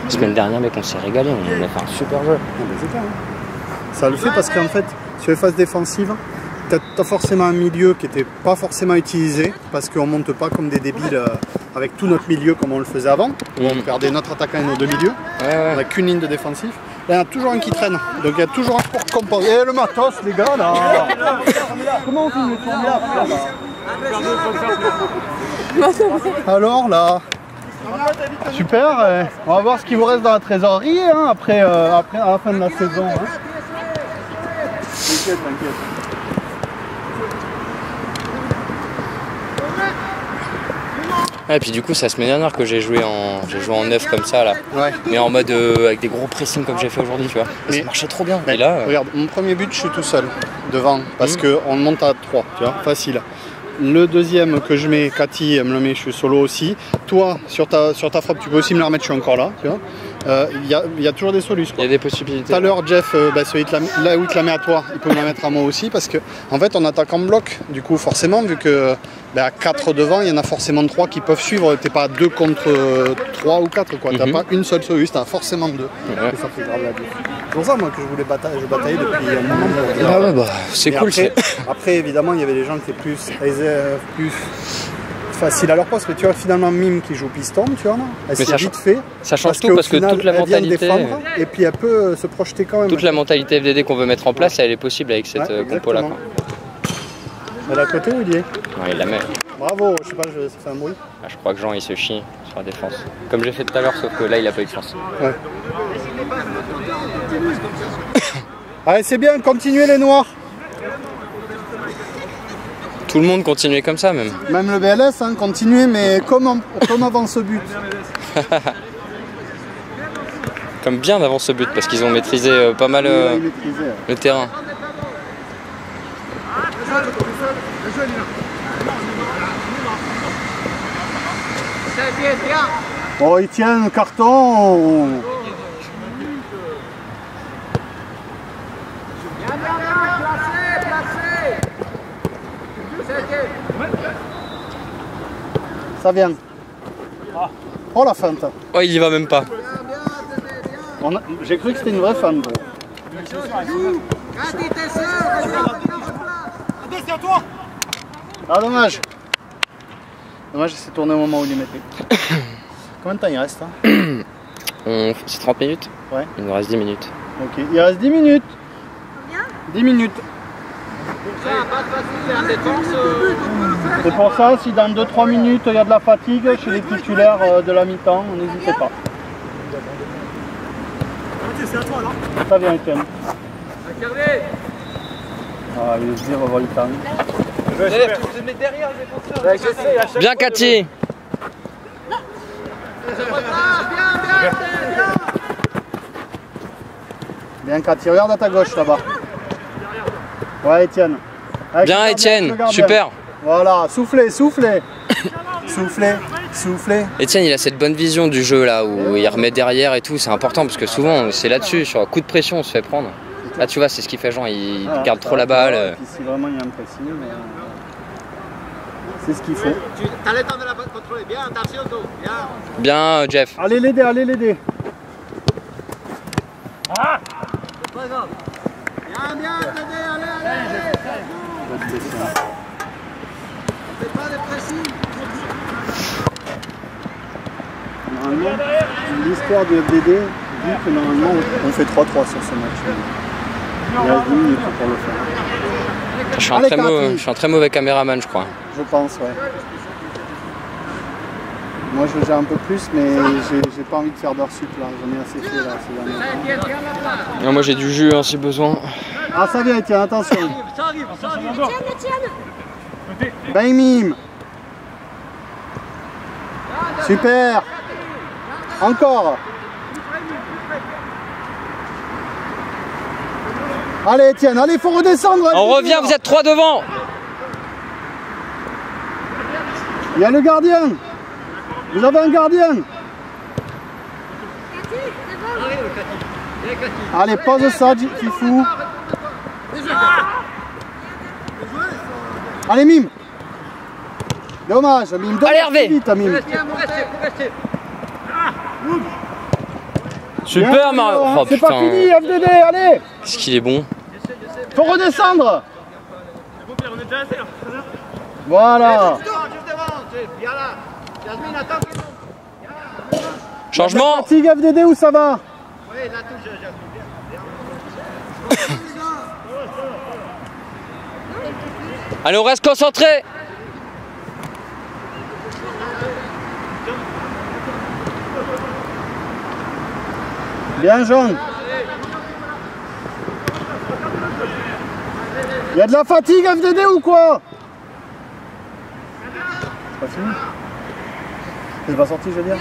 La semaine dernière, mec, on s'est régalé, on a fait un super jeu. Ça le fait parce qu'en fait, sur les phases défensives, t'as forcément un milieu qui n'était pas forcément utilisé parce qu'on monte pas comme des débiles avec tout notre milieu comme on le faisait avant. On perdait notre attaquant et nos deux milieux. On n'a qu'une ligne de défensif. Là, il y en a toujours un qui traîne. Donc il y a toujours un pour compenser. Et le matos, les gars, là. Comment on fait le tour là? Alors là. Super. On va voir ce qu'il vous reste dans la trésorerie hein, après à la fin de la saison. Hein. T'inquiète. Ouais, et puis du coup, c'est la semaine dernière que j'ai joué en neuf comme ça là. Ouais. Mais en mode avec des gros pressings comme j'ai fait aujourd'hui, tu vois. Et ça marchait trop bien. Et là, regarde, mon premier but, je suis tout seul devant parce qu'on monte à 3, tu vois, facile. Le deuxième que je mets, Cathy me le met, je suis solo aussi. Toi, sur ta frappe, tu peux aussi me la remettre, je suis encore là, tu vois. Il y a toujours des solutions. Il y a des possibilités. Tout à l'heure, Jeff, là où il te la met à toi, il peut me la mettre à moi aussi parce que en fait, on attaque en bloc. Du coup, forcément, vu que à 4 devant, il y en a forcément 3 qui peuvent suivre. T'es pas à 2 contre 3 ou 4, quoi. T'as pas une seule solution, t'as forcément 2. Ouais. Et ça fait grave la vie. C'est pour ça, moi, que je voulais batailler depuis un moment. C'est cool. Après, évidemment, il y avait des gens qui étaient plus facile à leur poste, mais tu vois finalement Mime qui joue piston, tu vois, elle s'est vite fait. Ça change tout parce que toute la mentalité. Et puis elle peut se projeter quand même. Toute la mentalité FDD qu'on veut mettre en place, elle est possible avec cette compo là. Elle est à côté ou il y est? Non, il la met. Bravo, je sais pas, ça fait un bruit. Ah, je crois que Jean il se chie sur la défense. Comme j'ai fait tout à l'heure, sauf que là il a pas eu de chance. Ouais. Allez, c'est bien, continuez les noirs. Tout le monde continuait comme ça même. Même le BLS, hein, continuez, mais comme avant ce but. Comme bien avant ce but, parce qu'ils ont maîtrisé pas mal le terrain. Oh, ils tiennent le carton. Ça vient. Oh la feinte. Oh, il y va même pas. J'ai cru que c'était une vraie feinte, gros. Ah, dommage. Dommage, c'est tourné au moment où il mettait. Combien de temps il reste hein? C'est 30 minutes? Ouais. Il nous reste 10 minutes. Ok, il reste 10 minutes. 10 minutes. C'est pour ça, si dans 2-3 minutes il y a de la fatigue chez les titulaires de la mi-temps, n'hésitez pas. Ça vient, Étienne. Ah, il est revoltant. Bien, Cathy. Bien, Cathy, regarde à ta gauche là-bas. Ouais, Étienne. Bien, Étienne, super. Voilà, soufflez, soufflez. Soufflez, soufflez. Étienne, il a cette bonne vision du jeu là où il remet derrière et tout, c'est important parce que souvent c'est là-dessus, sur un coup de pression on se fait prendre. Là tu vois, c'est ce qu'il fait, genre il garde trop la balle. Si vraiment il y a un pressing, c'est ce qu'il faut. Tu as le temps de la contrôler, bien, attention, bien. Bien, Jeff. Allez l'aider, allez l'aider. Ah, c'est pas grave. Bien, bien, t'aider, allez. Fais pas de pressing. Normalement, l'histoire du FDD dit que normalement on fait 3-3 sur ce match. Il reste 10 minutes pour le faire. Je suis un très mauvais caméraman, je crois. Je pense, ouais. Moi je gère un peu plus, mais j'ai pas envie de faire d'heures sup là. J'en ai assez fait là ces derniers temps. Non, moi j'ai du jus hein, si besoin. Ah, ça vient, Étienne, attention. Ça arrive, ça arrive. Ben mime. Super. Encore. Allez Étienne, allez, faut redescendre. On revient, vous êtes 3 devant. Il y a le gardien. Vous avez un gardien. Allez, pose ça, Fifou. Allez, Mime. Dommage, Mime. Allez, Hervé. Vite, Mime. Super, Mario. Oh, c'est pas fini, FDD, allez. Qu'est-ce qu'il est bon. Faut redescendre. Voilà. Changement. Fatigue FDD, où ça va? Allez, on reste concentré. Bien, jaune. Il y a de la fatigue FDD ou quoi? C'est pas fini? C'est pas sorti, je veux dire.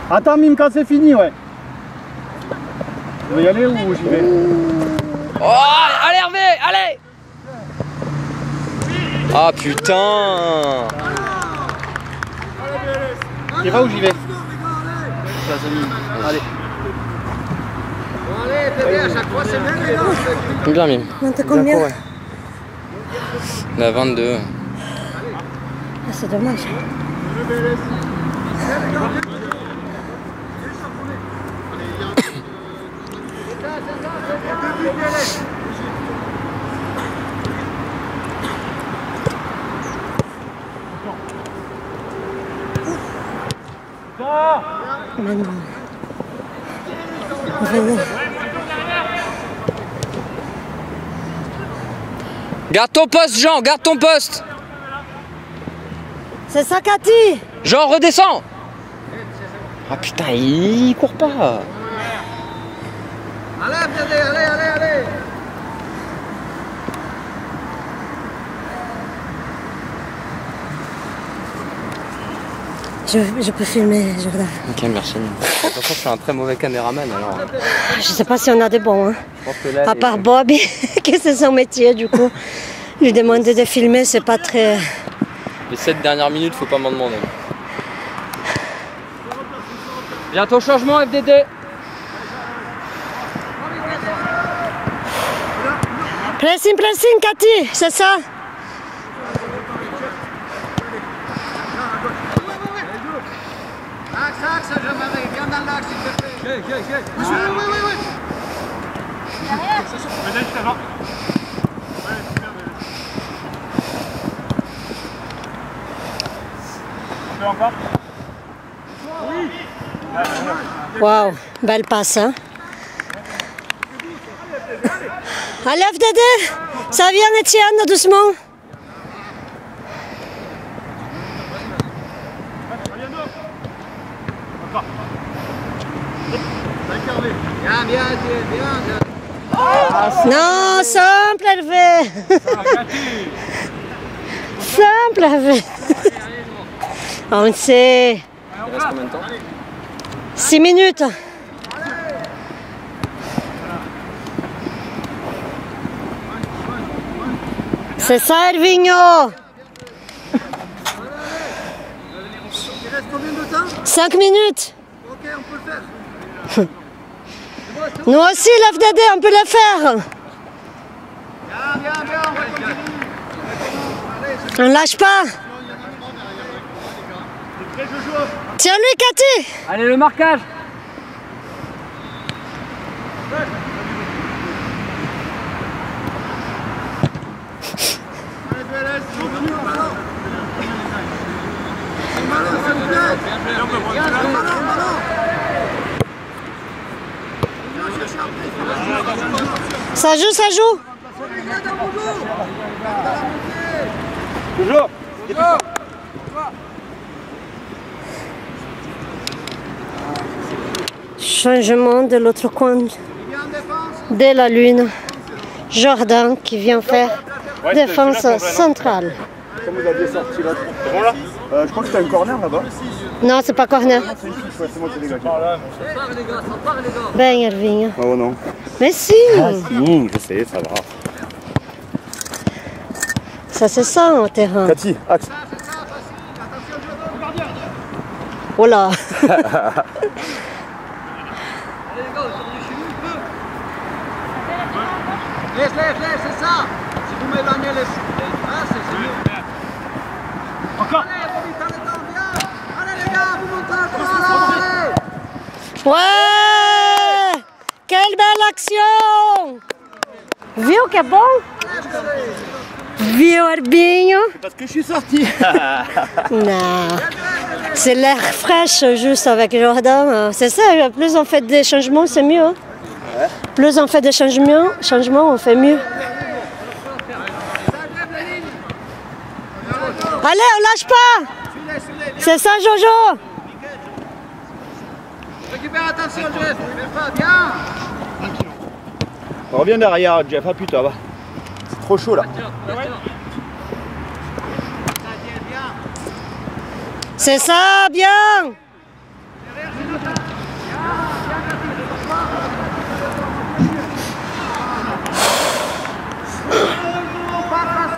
Attends, Mime, quand c'est fini, ouais. Tu veux y aller ou j'y vais? Oh, allez Hervé, allez. Ah putain. Tu vas ou j'y vais? Allez. Allez, bébé, à chaque fois c'est bien les gars. Combien, Mime? T'as combien? On a 22. Ah, c'est dommage. Garde ton poste, Jean, garde ton poste. C'est ça, Cathy. Jean, redescends. Ah putain, il court pas. Allez, bébé, allez, allez, allez. Je peux filmer, Jordan. Ok, merci. Attention, je suis un très mauvais caméraman alors. Je sais pas si on a des bons. Hein. Je pense que là, À part Bobby, que c'est son métier du coup. Lui demander de filmer, c'est pas très... Les 7 dernières minutes, faut pas m'en demander. Bientôt changement FDD. Pressing, pressing, Cathy, c'est ça. Axe, Jean-Marie, viens dans l'axe, s'il te plaît. Oui. Waouh, belle passe, hein. Allez, FDD, ça vient, Étienne, doucement. Bien. Non, simple, Hervé. Simple, Hervé. On sait. Il reste combien de temps? 6 minutes. C'est ça, Hervinho. Il reste combien de temps? 5 minutes. Ok, on peut le faire. Nous aussi, l'FDD, on peut le faire. Bien, on va continuer. On ne lâche pas. Tiens-lui, Cathy. Allez, le marquage. Ça joue. Toujours. Changement de l'autre coin de la lune. Jordan qui vient faire défense centrale. Comme vous aviez sorti là. C'est bon là je crois que c'était un corner là-bas. Non, c'est pas corner. C'est moi qui ai dégagé. Ben, Hervinho. Oh non. Mais si. Je sais, ça va. Ça c'est ça en terrain. Cathy, axe. Oh là. Laisse, c'est ça. Si vous m'éloignez les... Ah, c'est mieux. Encore. Allez, t'as le temps, viens. Allez les gars, vous montez à 3, allez. Ouais. Quelle belle action. Viu que é bon? Viu, Herbinho? C'est parce que je suis sorti. Non. C'est l'air fraîche juste avec Jordan. C'est ça, plus on fait des changements, c'est mieux. Hein? Ouais. Plus on fait des changements, on fait mieux. Allez, on lâche pas. C'est ça, Jojo. Récupère, attention, Jeff. Viens. On revient derrière, Jeff. Ah putain, va. C'est trop chaud là. C'est ça, bien.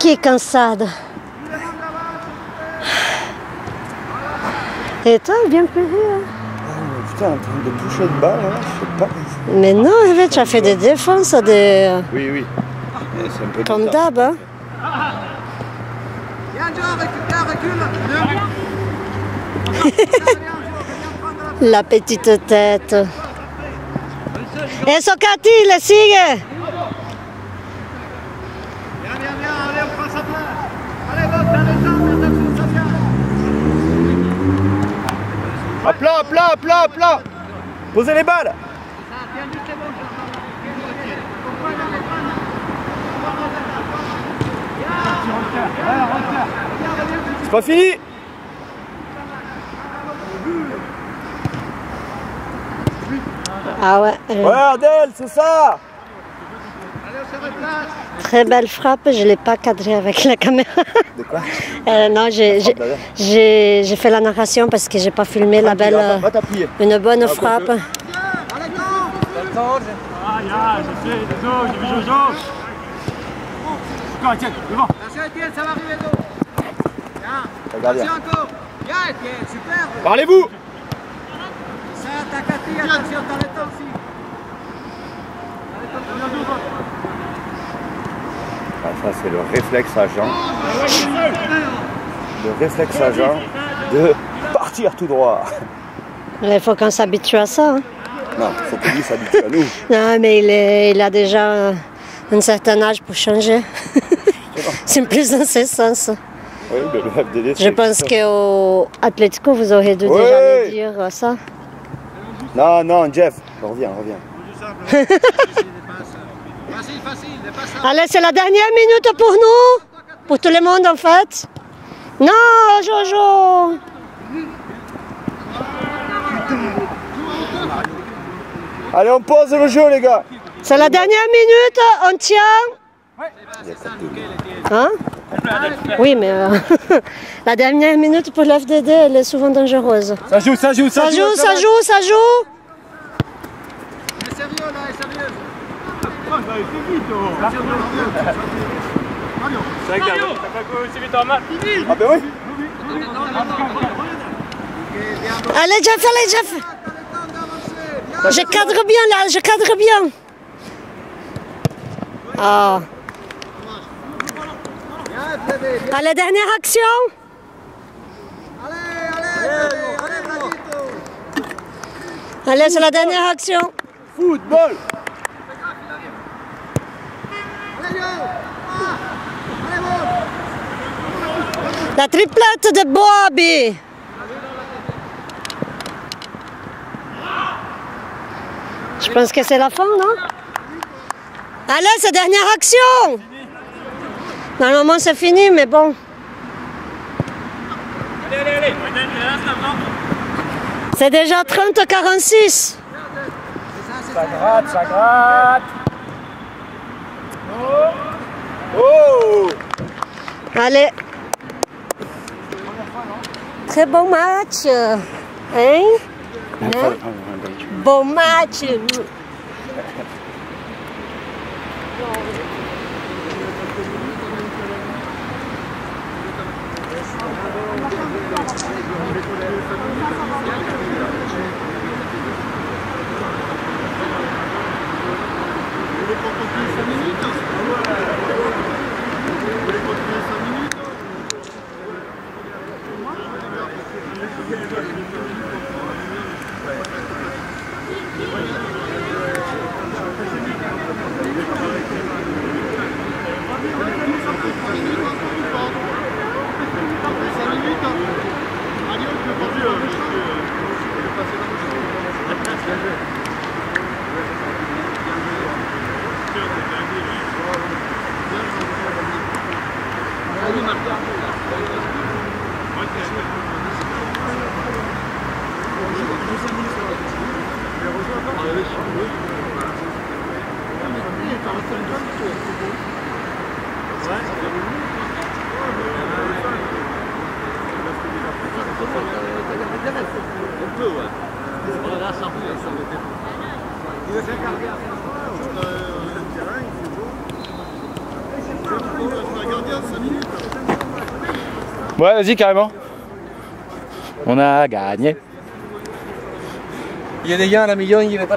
Que cansada. Et toi, bien plus. Putain, en train de toucher le bas, là, je sais pas. Mais non, tu as fait des défenses, des... Oui. C'est un peu comme d'hab. Hein. Viens, Joe, recule. La petite tête. Et Socati, le sigue. Viens, allez, on prend sa place. Allez, Bob, t'as le temps, attention, ça vient. À plat. Posez les balles. C'est pas fini. Ah ouais. Ouais, Adèle, c'est ça. Très belle frappe, je ne l'ai pas cadrée avec la caméra. De quoi? Non, j'ai fait la narration parce que j'ai pas filmé la belle, une bonne frappe. Ah, je sais, désolé, j'ai vu Jojo. Encore, Etienne, devant. Attention, Etienne, ça va arriver d'eau. Bien. Attention encore. Bien, Etienne, super. Parlez-vous. Ça, t'as Cathy, attention, t'as le temps aussi. Ah, ça, c'est le réflexe agent. Le réflexe agent de partir tout droit. Il faut qu'on s'habitue à ça. Hein. Non, il faut que lui s'habitue à nous. Non, mais il a déjà un certain âge pour changer. C'est plus dans ce sens. Oui, le FDD, je pense qu'au Atlético, vous aurez dû déjà me dire ça. Non, non, Jeff, reviens. Allez, c'est la dernière minute pour nous, pour tout le monde en fait. Non, Jojo. Allez, on pose le jeu, les gars. C'est la dernière minute, on tient. Hein? Oui, mais la dernière minute pour l'FDD, elle est souvent dangereuse. Ça joue. Ça joue. Elle est sérieux là, elle est sérieuse. Ah ben oui. Allez, Jeff. Je cadre bien là, je cadre bien. Ah. Allez, dernière action. Allez, c'est la dernière action. Football. La triplette de Bobby. Je pense que c'est la fin, non? Allez, c'est dernière action. Normalement, c'est fini, mais bon. Allez. C'est déjà 30-46. Ça gratte. Oh. Allez. Très bon match. Hein? Bon match. Ouais, vas-y, carrément. On a gagné. Il y a des gars à la million, il n'y avait pas